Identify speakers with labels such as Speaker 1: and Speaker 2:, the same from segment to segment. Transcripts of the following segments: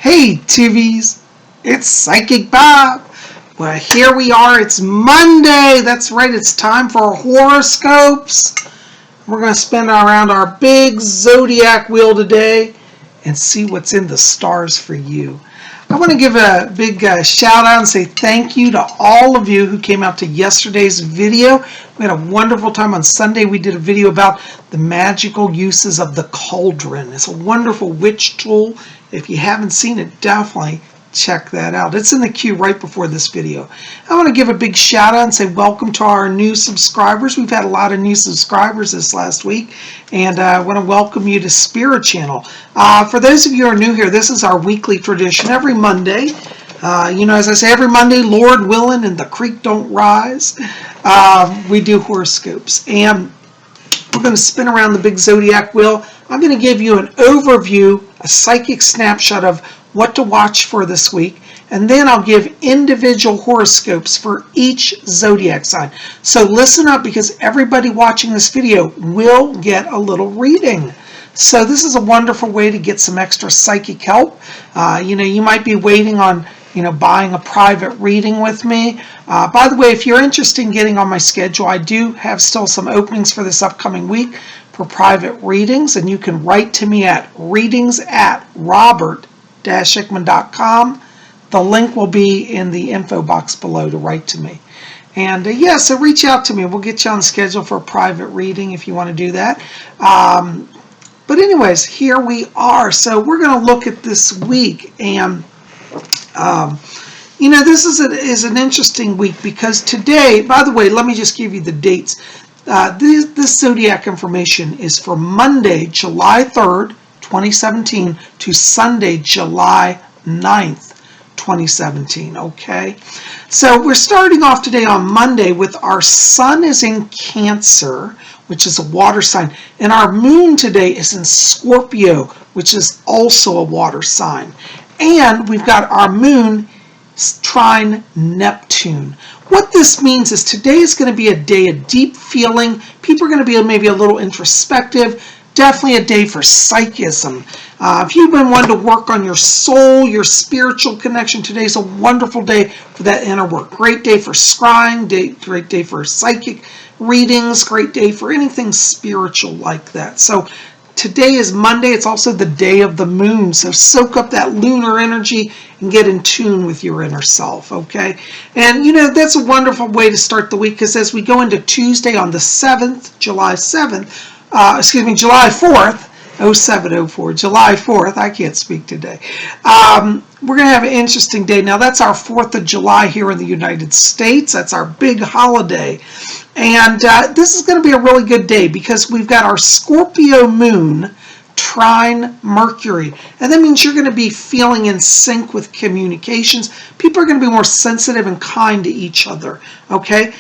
Speaker 1: Hey Tubies, it's Psychic Bob. Well, here we are. It's Monday. That's right. It's time for our horoscopes. We're going to spin around our big Zodiac wheel today and see what's in the stars for you. I want to give a big shout out and say thank you to all of you who came out to yesterday's video. We had a wonderful time on Sunday. We did a video about the magical uses of the cauldron. It's a wonderful witch tool. If you haven't seen it, definitely check that out. It's in the queue right before this video. I want to give a big shout out and say welcome to our new subscribers. We've had a lot of new subscribers this last week, and I want to welcome you to Spirit Channel. For those of you who are new here, this is our weekly tradition every Monday. As I say, every Monday, Lord willing and the creek don't rise, we do horoscopes. And we're going to spin around the big Zodiac wheel. I'm going to give you an overview, a psychic snapshot of what to watch for this week, and then I'll give individual horoscopes for each zodiac sign. So listen up, because everybody watching this video will get a little reading. So this is a wonderful way to get some extra psychic help. You might be waiting on buying a private reading with me. By the way, if you're interested in getting on my schedule, I do have still some openings for this upcoming week for private readings, and you can write to me at readings@robert-ickman.com. The link will be in the info box below to write to me. And so reach out to me. We'll get you on schedule for a private reading if you want to do that. But anyways, here we are. So we're going to look at this week, and this is an interesting week, because today, by the way, let me just give you the dates. This zodiac information is for Monday, July 3rd, 2017 to Sunday, July 9th, 2017, okay? So we're starting off today on Monday with our sun is in Cancer, which is a water sign, and our moon today is in Scorpio, which is also a water sign. And we've got our moon trine Neptune. What this means is today is going to be a day of deep feeling. People are going to be maybe a little introspective. Definitely a day for psychism. If you've been wanting to work on your soul, your spiritual connection, today's a wonderful day for that inner work. Great day for scrying, great day for psychic readings, great day for anything spiritual like that. So today is Monday. It's also the day of the moon. So soak up that lunar energy and get in tune with your inner self, okay? And, that's a wonderful way to start the week, because as we go into Tuesday on the 7th, July 4th, 0704, July 4th, I can't speak today. We're going to have an interesting day. Now, that's our 4th of July here in the United States. That's our big holiday. And this is going to be a really good day, because we've got our Scorpio moon trine Mercury. And that means you're going to be feeling in sync with communications. People are going to be more sensitive and kind to each other, okay?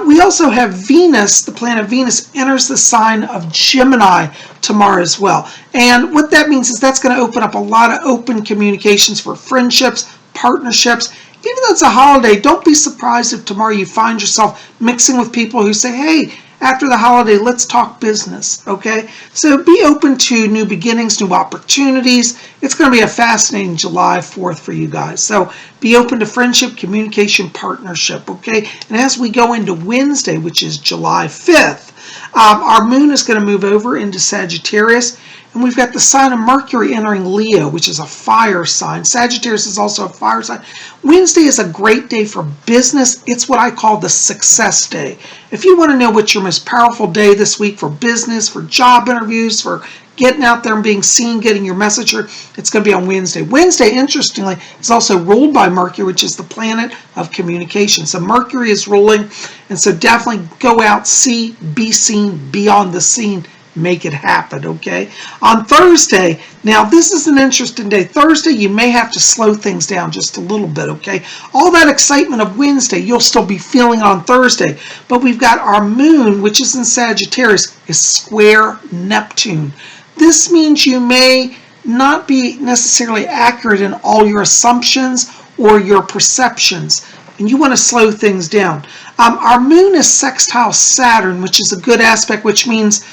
Speaker 1: We also have Venus, the planet Venus, enters the sign of Gemini tomorrow as well. And what that means is that's going to open up a lot of open communications for friendships, partnerships. Even though it's a holiday, don't be surprised if tomorrow you find yourself mixing with people who say, hey, after the holiday, let's talk business, okay? So be open to new beginnings, new opportunities. It's going to be a fascinating July 4th for you guys. So be open to friendship, communication, partnership, okay? And as we go into Wednesday, which is July 5th, our moon is going to move over into Sagittarius, and we've got the sign of Mercury entering Leo, which is a fire sign. Sagittarius is also a fire sign. Wednesday is a great day for business. It's what I call the success day. If you want to know what's your most powerful day this week for business, for job interviews, for getting out there and being seen, getting your message heard, it's going to be on Wednesday. Wednesday, interestingly, is also ruled by Mercury, which is the planet of communication. So Mercury is ruling, and so definitely go out, see, be seen, be on the scene, make it happen, okay? On Thursday, now this is an interesting day. Thursday, you may have to slow things down just a little bit, okay? All that excitement of Wednesday, you'll still be feeling on Thursday. But we've got our moon, which is in Sagittarius, is square Neptune. This means you may not be necessarily accurate in all your assumptions or your perceptions, and you want to slow things down. Our moon is sextile Saturn, which is a good aspect, which means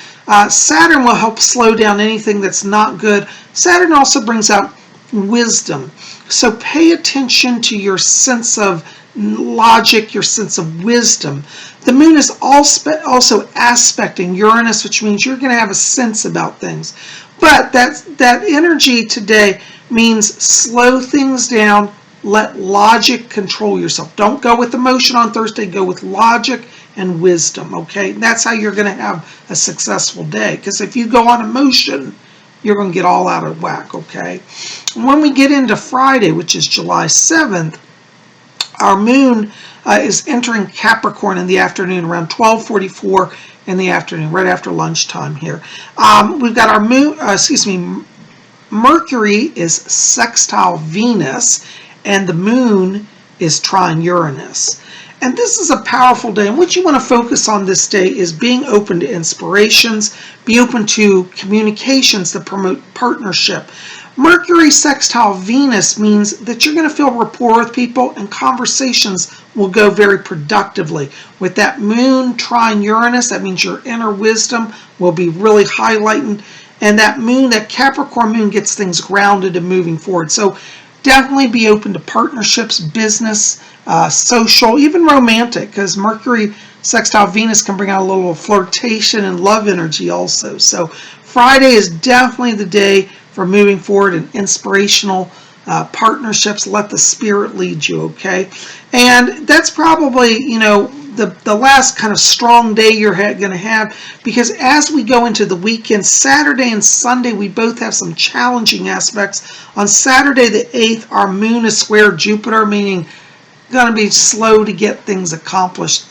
Speaker 1: Saturn will help slow down anything that's not good. Saturn also brings out wisdom. So pay attention to your sense of logic, your sense of wisdom. The moon is also aspecting Uranus, which means you're going to have a sense about things. But that energy today means slow things down, let logic control yourself. Don't go with emotion on Thursday, go with logic and wisdom, okay? That's how you're going to have a successful day, because if you go on emotion, you're going to get all out of whack, okay? When we get into Friday, which is July 7th, our moon is entering Capricorn in the afternoon around 12:44 in the afternoon, right after lunchtime here. We've got our moon, Mercury is sextile Venus, and the moon is trine Uranus. And this is a powerful day. And what you want to focus on this day is being open to inspirations, be open to communications that promote partnership. Mercury sextile Venus means that you're going to feel rapport with people and conversations will go very productively. With that moon trine Uranus, that means your inner wisdom will be really highlighted. And that moon, that Capricorn moon, gets things grounded and moving forward. So definitely be open to partnerships, business, social, even romantic, because Mercury sextile Venus can bring out a little flirtation and love energy also. So Friday is definitely the day for moving forward in inspirational partnerships. Let the spirit lead you, okay? And that's probably, the last kind of strong day you're going to have, because as we go into the weekend, Saturday and Sunday, we both have some challenging aspects. On Saturday the 8th, our moon is square Jupiter, meaning going to be slow to get things accomplished.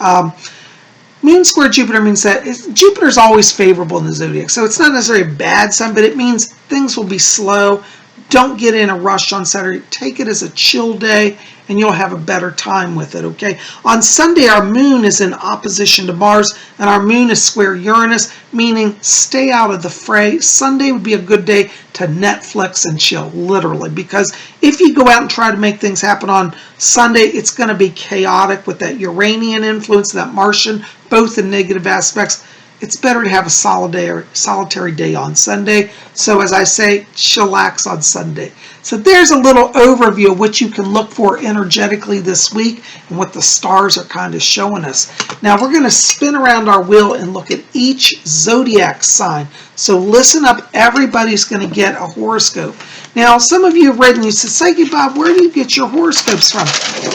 Speaker 1: Moon square Jupiter means that Jupiter is always favorable in the zodiac, so it's not necessarily a bad sign, but it means things will be slow. Don't get in a rush on Saturday. Take it as a chill day, and you'll have a better time with it, okay? On Sunday, our moon is in opposition to Mars, and our moon is square Uranus, meaning stay out of the fray. Sunday would be a good day to Netflix and chill, literally, because if you go out and try to make things happen on Sunday, it's going to be chaotic with that Uranian influence, that Martian, both in negative aspects. It's better to have a solitary day on Sunday. So as I say, chillax on Sunday. So there's a little overview of what you can look for energetically this week and what the stars are kind of showing us. Now we're going to spin around our wheel and look at each zodiac sign. So listen up, everybody's going to get a horoscope. Now some of you have read and you said, Psyche Bob, where do you get your horoscopes from?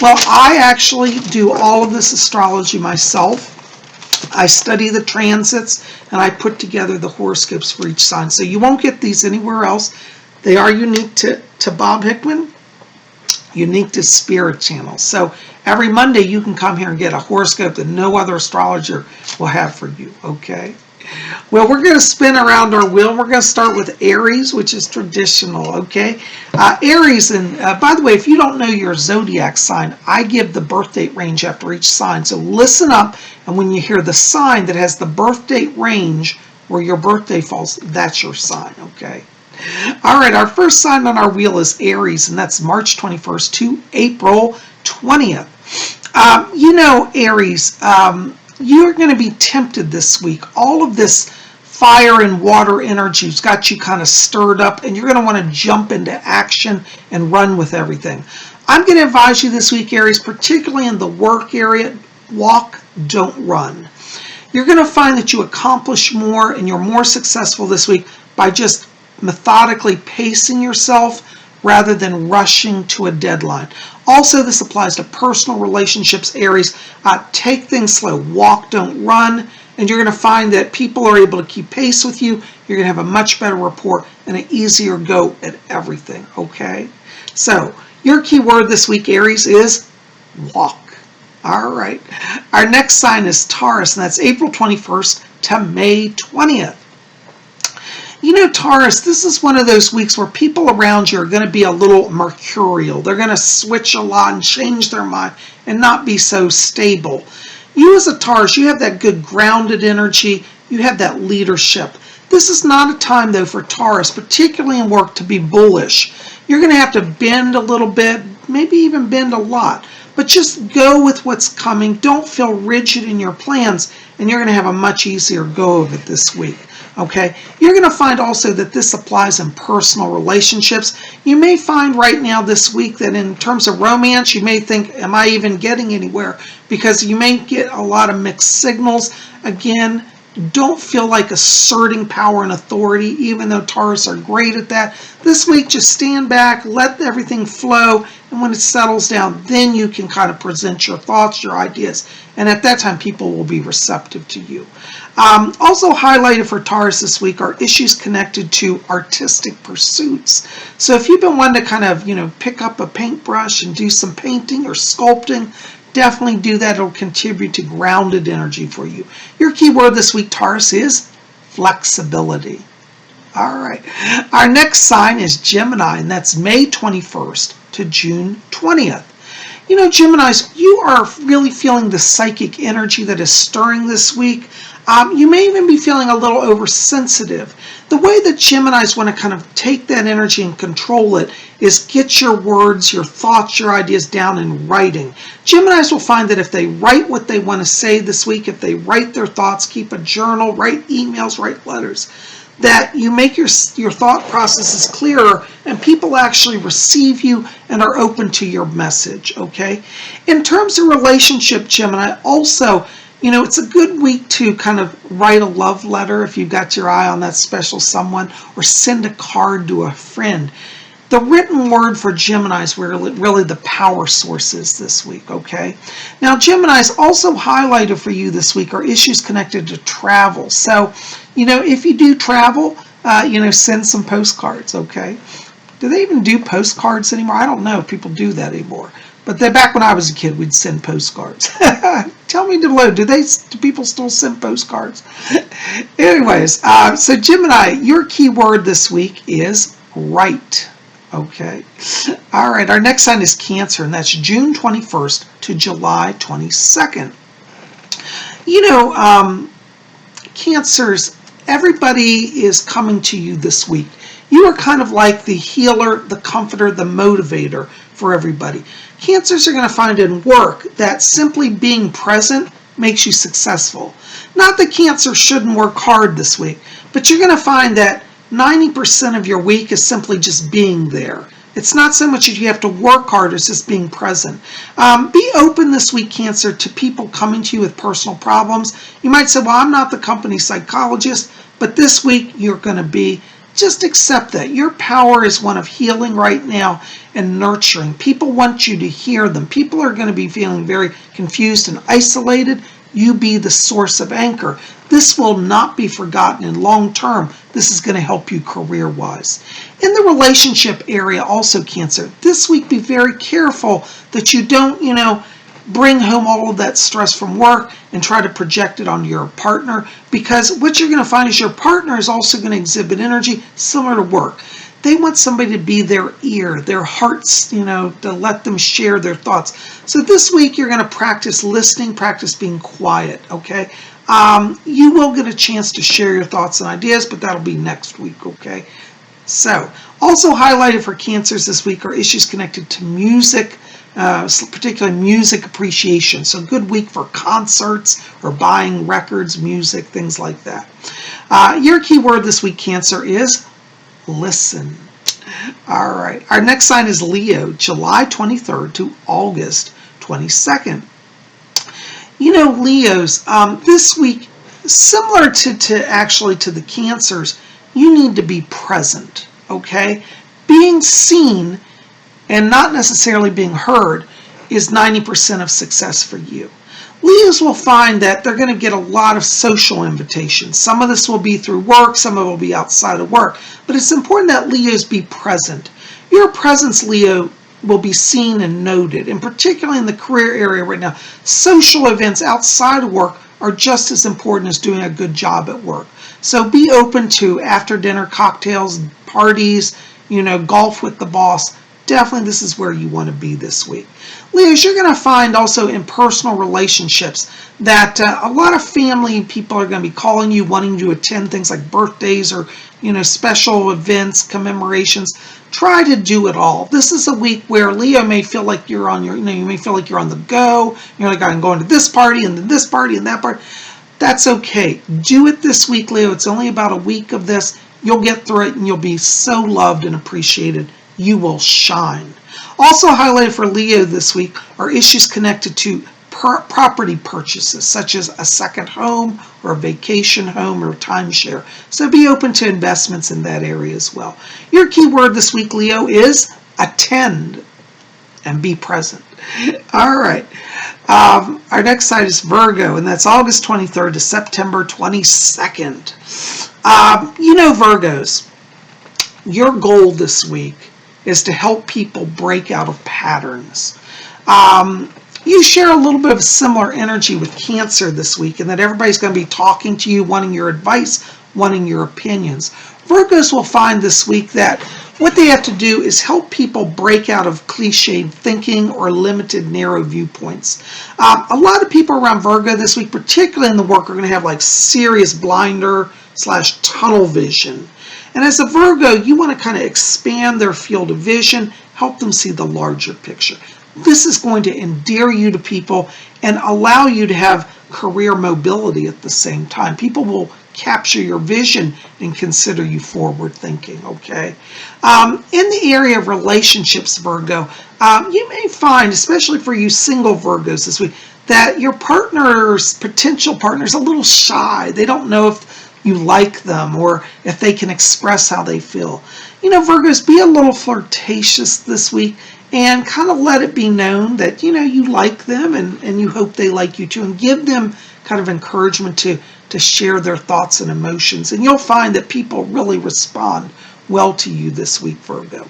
Speaker 1: Well, I actually do all of this astrology myself. I study the transits and I put together the horoscopes for each sign. So you won't get these anywhere else. They are unique to Bob Hickman, unique to Spirit Channel. So every Monday you can come here and get a horoscope that no other astrologer will have for you, okay? Well, we're going to spin around our wheel. We're going to start with Aries, which is traditional, okay? Aries, and by the way, if you don't know your zodiac sign, I give the birth date range after each sign. So listen up, and when you hear the sign that has the birth date range where your birthday falls, that's your sign, okay? All right, our first sign on our wheel is Aries, and that's March 21st to April 20th. Aries, you're going to be tempted this week. All of this fire and water energy has got you kind of stirred up, and you're going to want to jump into action and run with everything. I'm going to advise you this week, Aries, particularly in the work area, walk, don't run. You're going to find that you accomplish more and you're more successful this week by just methodically pacing yourself rather than rushing to a deadline. Also, this applies to personal relationships, Aries. Take things slow. Walk, don't run. And you're going to find that people are able to keep pace with you. You're going to have a much better rapport and an easier go at everything, okay? So, your key word this week, Aries, is walk. All right. Our next sign is Taurus, and that's April 21st to May 20th. Taurus, this is one of those weeks where people around you are going to be a little mercurial. They're going to switch a lot and change their mind and not be so stable. You as a Taurus, you have that good grounded energy. You have that leadership. This is not a time, though, for Taurus, particularly in work, to be bullish. You're going to have to bend a little bit, maybe even bend a lot. But just go with what's coming. Don't feel rigid in your plans, and you're going to have a much easier go of it this week. Okay, you're going to find also that this applies in personal relationships. You may find right now this week that in terms of romance, you may think, am I even getting anywhere? Because you may get a lot of mixed signals. Again, don't feel like asserting power and authority, even though Taurus are great at that. This week, just stand back, let everything flow, and when it settles down, then you can kind of present your thoughts, your ideas, and at that time, people will be receptive to you. Also highlighted for Taurus this week are issues connected to artistic pursuits. So if you've been wanting to kind of, pick up a paintbrush and do some painting or sculpting, definitely do that. It'll contribute to grounded energy for you. Your key word this week, Taurus, is flexibility. All right. Our next sign is Gemini, and that's May 21st to June 20th. Geminis, you are really feeling the psychic energy that is stirring this week. You may even be feeling a little oversensitive. The way that Geminis want to kind of take that energy and control it is get your words, your thoughts, your ideas down in writing. Geminis will find that if they write what they want to say this week, if they write their thoughts, keep a journal, write emails, write letters, that you make your thought processes clearer and people actually receive you and are open to your message, okay? In terms of relationship, Gemini, also, it's a good week to kind of write a love letter if you've got your eye on that special someone, or send a card to a friend. The written word for Gemini is really the power sources this week, okay? Now, Gemini's also highlighted for you this week are issues connected to travel. So, if you do travel, send some postcards, okay? Do they even do postcards anymore? I don't know if people do that anymore. But back when I was a kid, we'd send postcards. Tell me below, do people still send postcards? Anyways, so Gemini, your key word this week is write. Okay. All right. Our next sign is Cancer, and that's June 21st to July 22nd. Cancers, everybody is coming to you this week. You are kind of like the healer, the comforter, the motivator for everybody. Cancers are going to find in work that simply being present makes you successful. Not that Cancer shouldn't work hard this week, but you're going to find that 90% of your week is simply just being there. It's not so much that you have to work hard, it's just being present. Be open this week, Cancer, to people coming to you with personal problems. You might say, well, I'm not the company psychologist, but this week you're going to be. Just accept that. Your power is one of healing right now and nurturing. People want you to hear them. People are going to be feeling very confused and isolated. You be the source of anchor. This will not be forgotten in long term. This is going to help you career-wise. In the relationship area also, Cancer, this week be very careful that you don't, bring home all of that stress from work and try to project it onto your partner, because what you're going to find is your partner is also going to exhibit energy similar to work. They want somebody to be their ear, their hearts, to let them share their thoughts. So this week you're going to practice listening, practice being quiet, okay? You will get a chance to share your thoughts and ideas, but that'll be next week, okay? So, also highlighted for Cancers this week are issues connected to music, particularly music appreciation. So good week for concerts or buying records, music, things like that. Your key word this week, Cancer, is listen. All right. Our next sign is Leo, July 23rd to August 22nd. Leos, this week, similar to the Cancers, you need to be present, okay? Being seen and not necessarily being heard is 90% of success for you. Leos will find that they're going to get a lot of social invitations. Some of this will be through work, some of it will be outside of work, but it's important that Leos be present. Your presence, Leo, will be seen and noted, and particularly in the career area right now. Social events outside of work are just as important as doing a good job at work. So be open to after dinner cocktails, parties, golf with the boss. Definitely this is where you want to be this week. Leos, you're going to find also in personal relationships that a lot of family people are going to be calling you, wanting you to attend things like birthdays or special events, commemorations. Try to do it all. This is a week where Leo may feel like you're on you may feel like you're on the go. You're like, I'm going to this party and then this party and that party. That's okay. Do it this week, Leo. It's only about a week of this. You'll get through it and you'll be so loved and appreciated. You will shine. Also highlighted for Leo this week are issues connected to property purchases, such as a second home or a vacation home or a timeshare. So be open to investments in that area as well. Your key word this week, Leo, is attend and be present. All right. Our next site is Virgo, and that's August 23rd to September 22nd. Virgos, your goal this week is to help people break out of patterns. You share a little bit of similar energy with Cancer this week, and that everybody's going to be talking to you, wanting your advice, wanting your opinions. Virgos will find this week that what they have to do is help people break out of cliched thinking or limited, narrow viewpoints. A lot of people around Virgo this week, particularly in the work, are going to have like serious blinder/tunnel vision. And as a Virgo, you want to kind of expand their field of vision, help them see the larger picture. This is going to endear you to people and allow you to have career mobility at the same time. People will capture your vision and consider you forward thinking, okay? In the area of relationships, Virgo, you may find, especially for you single Virgos this week, that your potential partner is a little shy. They don't know if you like them or if they can express how they feel. Virgos, be a little flirtatious this week and kind of let it be known that, you like them and you hope they like you too, and give them kind of encouragement to share their thoughts and emotions. And you'll find that people really respond well to you this week, Virgo.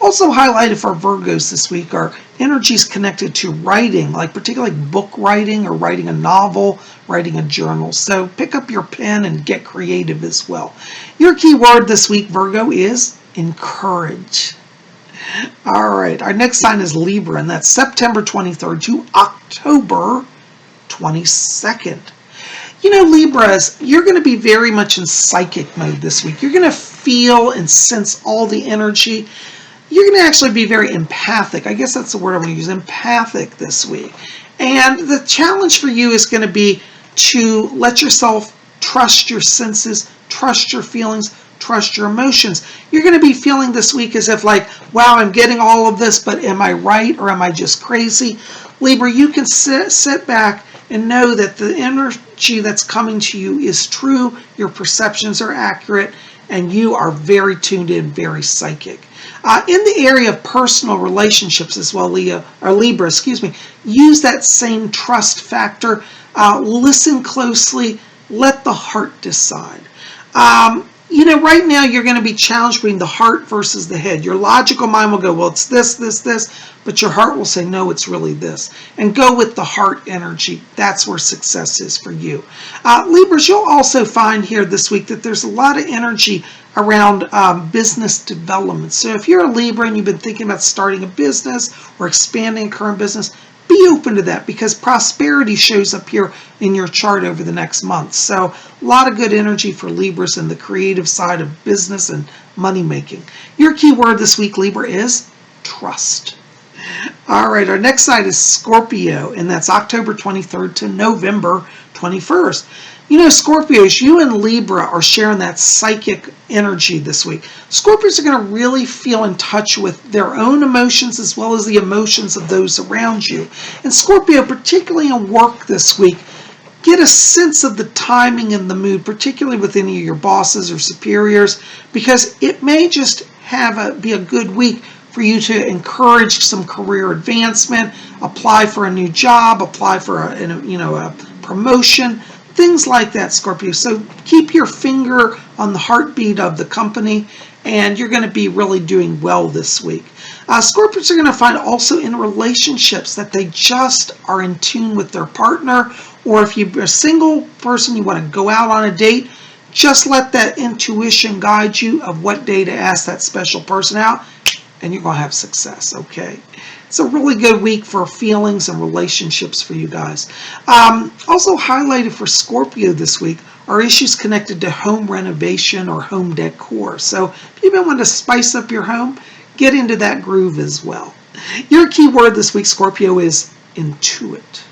Speaker 1: Also highlighted for Virgos this week are energies connected to writing, like particularly book writing or writing a novel, writing a journal. So pick up your pen and get creative as well. Your key word this week, Virgo, is encourage. All right, our next sign is Libra, and that's September 23rd to October 22nd. Libras, you're going to be very much in psychic mode this week. You're going to feel and sense all the energy. You're going to actually be very empathic. I guess that's the word I'm going to use, empathic this week. And the challenge for you is going to be to let yourself trust your senses, trust your feelings, trust your emotions. You're going to be feeling this week as if like, wow, I'm getting all of this, but am I right or am I just crazy? Libra, you can sit back and know that the energy that's coming to you is true, your perceptions are accurate, and you are very tuned in, very psychic. In the area of personal relationships as well, Libra, use that same trust factor. Listen closely, let the heart decide. Right now you're going to be challenged between the heart versus the head. Your logical mind will go, well, it's this, but your heart will say, no, it's really this. And go with the heart energy. That's where success is for you. Libras, you'll also find here this week that there's a lot of energy around business development. So if you're a Libra and you've been thinking about starting a business or expanding a current business, be open to that because prosperity shows up here in your chart over the next month. So a lot of good energy for Libras in the creative side of business and money making. Your key word this week, Libra, is trust. All right, our next site is Scorpio, and that's October 23rd to November 21st. Scorpios, you and Libra are sharing that psychic energy this week. Scorpios are going to really feel in touch with their own emotions as well as the emotions of those around you. And Scorpio, particularly in work this week, get a sense of the timing and the mood, particularly with any of your bosses or superiors, because it may just be a good week for you to encourage some career advancement, apply for a new job, apply for a promotion, things like that, Scorpio. So keep your finger on the heartbeat of the company, and you're going to be really doing well this week. Scorpios are going to find also in relationships that they just are in tune with their partner, or if you're a single person, you want to go out on a date, just let that intuition guide you of what day to ask that special person out, and you're going to have success, okay? It's a really good week for feelings and relationships for you guys. Also highlighted for Scorpio this week are issues connected to home renovation or home decor. So if you've been wanting to spice up your home, get into that groove as well. Your key word this week, Scorpio, is intuit.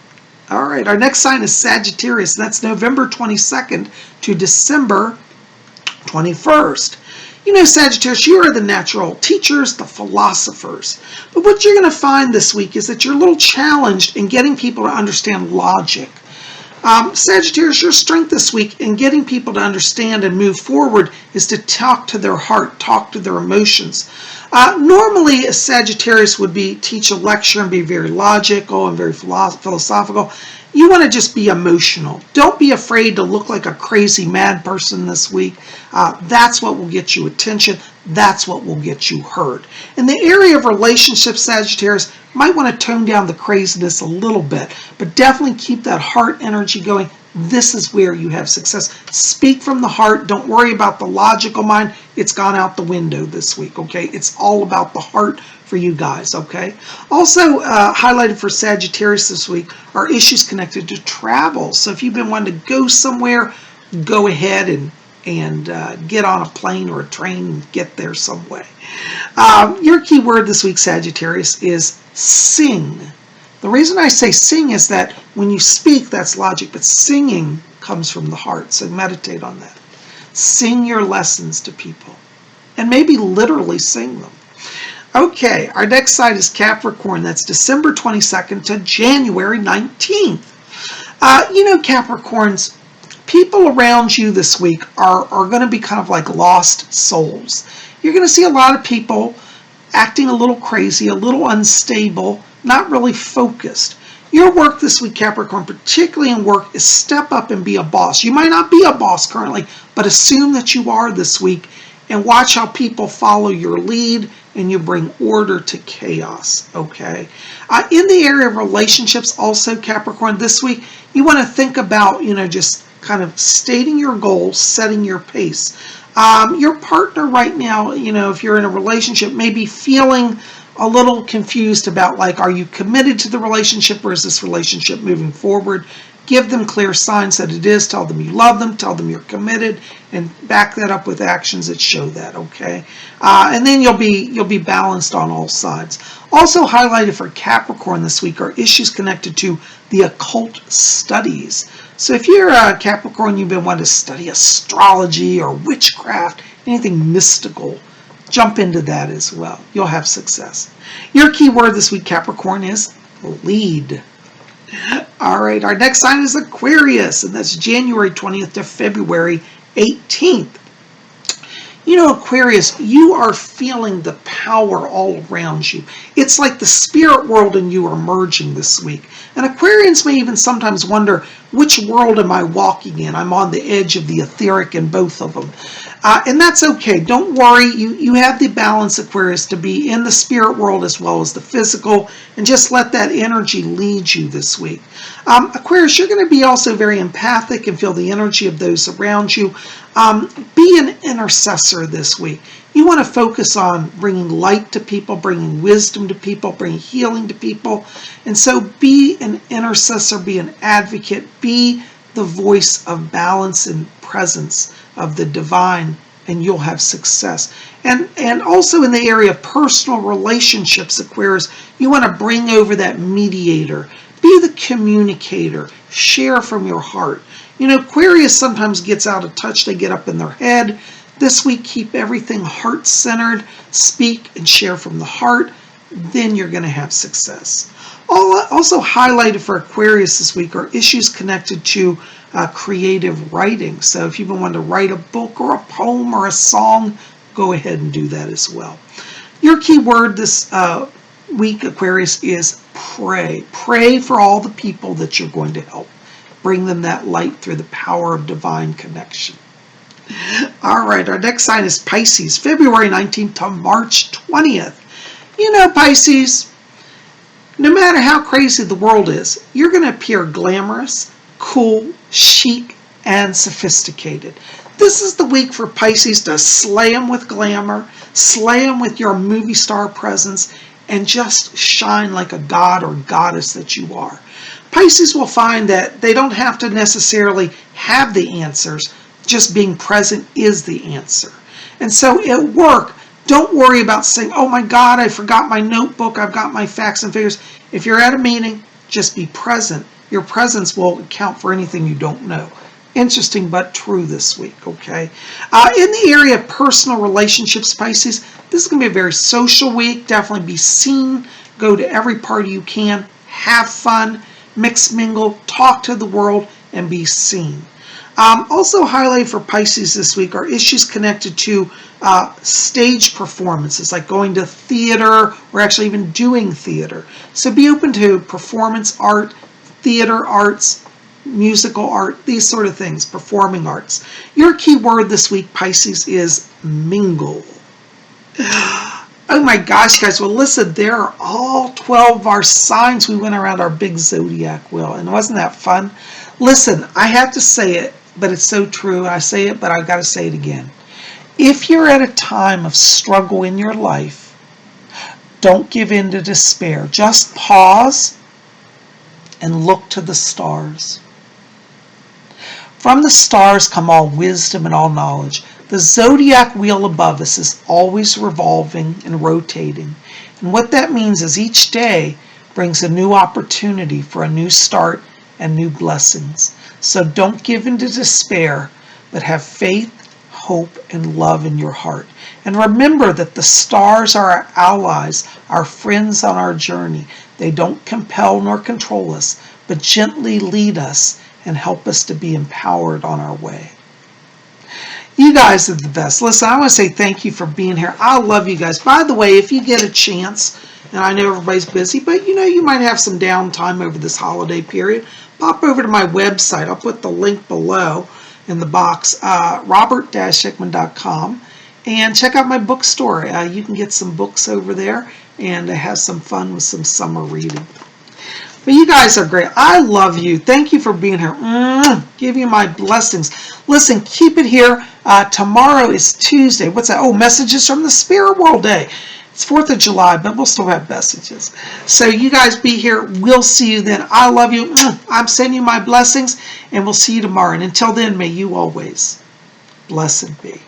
Speaker 1: All right, our next sign is Sagittarius. That's November 22nd to December 21st. You know, Sagittarius, you are the natural teachers, the philosophers. But what you're going to find this week is that you're a little challenged in getting people to understand logic. Sagittarius, your strength this week in getting people to understand and move forward is to talk to their heart, talk to their emotions. Normally, a Sagittarius would teach a lecture and be very logical and very philosophical. You want to just be emotional. Don't be afraid to look like a crazy mad person this week. That's what will get you attention. That's what will get you heard. In the area of relationships, Sagittarius, might want to tone down the craziness a little bit, but definitely keep that heart energy going. This is where you have success. Speak from the heart. Don't worry about the logical mind. It's gone out the window this week, okay? It's all about the heart for you guys, okay? Also highlighted for Sagittarius this week are issues connected to travel. So if you've been wanting to go somewhere, go ahead and get on a plane or a train and get there some way. Your key word this week, Sagittarius, is sing. The reason I say sing is that when you speak, that's logic, but singing comes from the heart, so meditate on that. Sing your lessons to people, and maybe literally sing them. Okay, our next sign is Capricorn. That's December 22nd to January 19th. You know, Capricorns, people around you this week are going to be kind of like lost souls. You're going to see a lot of people acting a little crazy, a little unstable, not really focused. Your work this week, Capricorn, particularly in work, is step up and be a boss. You might not be a boss currently, but assume that you are this week and watch how people follow your lead and you bring order to chaos, okay? In the area of relationships also, Capricorn, this week, you want to think about, you know, just kind of stating your goals, setting your pace. Your partner right now, you know, if you're in a relationship, may be feeling a little confused about, like, are you committed to the relationship or is this relationship moving forward? Give them clear signs that it is. Tell them you love them. Tell them you're committed, and back that up with actions that show that. Okay, and then you'll be balanced on all sides. Also highlighted for Capricorn this week are issues connected to the occult studies. So if you're a Capricorn, you've been wanting to study astrology or witchcraft, anything mystical, jump into that as well. You'll have success. Your key word this week, Capricorn, is lead. All right, our next sign is Aquarius, and that's January 20th to February 18th. You know, Aquarius, you are feeling the power all around you. It's like the spirit world and you are merging this week. And Aquarians may even sometimes wonder, which world am I walking in? I'm on the edge of the etheric in both of them. And that's okay. Don't worry. You have the balance, Aquarius, to be in the spirit world as well as the physical, and just let that energy lead you this week. Aquarius, you're going to be also very empathic and feel the energy of those around you. Be an intercessor this week. You want to focus on bringing light to people, bringing wisdom to people, bringing healing to people. And so be an intercessor, be an advocate, be the voice of balance and presence of the divine, and you'll have success. And also in the area of personal relationships, Aquarius, you want to bring over that mediator. Be the communicator. Share from your heart. You know, Aquarius sometimes gets out of touch. They get up in their head. This week, keep everything heart-centered. Speak and share from the heart. Then you're going to have success. Also highlighted for Aquarius this week are issues connected to creative writing. So if you've been wanting to write a book or a poem or a song, go ahead and do that as well. Your key word this week, Aquarius, is pray. Pray for all the people that you're going to help. Bring them that light through the power of divine connection. All right, our next sign is Pisces, February 19th to March 20th. You know, Pisces, no matter how crazy the world is, you're going to appear glamorous, cool, chic, and sophisticated. This is the week for Pisces to slay them with glamour, slay them with your movie star presence, and just shine like a god or goddess that you are. Pisces will find that they don't have to necessarily have the answers. Just being present is the answer. And so at work, don't worry about saying, oh my God, I forgot my notebook, I've got my facts and figures. If you're at a meeting, just be present Your presence will account for anything you don't know. Interesting but true this week, okay? In the area of personal relationships, Pisces, this is going to be a very social week. Definitely be seen. Go to every party you can. Have fun. Mix, mingle. Talk to the world and be seen. Also highlighted for Pisces this week are issues connected to stage performances, like going to theater or actually even doing theater. So be open to performance art, theater arts, musical art, these sort of things, performing arts. Your key word this week, Pisces, is mingle. Oh my gosh, guys. Well, listen, there are all 12 of our signs. We went around our big zodiac wheel, and wasn't that fun? Listen, I have to say it, but it's so true. I say it, but I've got to say it again. If you're at a time of struggle in your life, don't give in to despair. Just pause and look to the stars. From the stars come all wisdom and all knowledge. The zodiac wheel above us is always revolving and rotating. And what that means is each day brings a new opportunity for a new start and new blessings. So don't give in to despair, but have faith, hope, and love in your heart. And remember that the stars are our allies, our friends on our journey. They don't compel nor control us, but gently lead us and help us to be empowered on our way. You guys are the best. Listen, I want to say thank you for being here. I love you guys. By the way, if you get a chance, and I know everybody's busy, but you might have some downtime over this holiday period, pop over to my website. I'll put the link below in the box, robert-hickman.com, and check out my bookstore. You can get some books over there and have some fun with some summer reading. But you guys are great. I love you. Thank you for being here. Give you my blessings. Listen, keep it here. Tomorrow is Tuesday. What's that? Oh, messages from the Spirit World Day. It's 4th of July, but we'll still have messages. So you guys be here. We'll see you then. I love you. I'm sending you my blessings, and we'll see you tomorrow. And until then, may you always blessed be.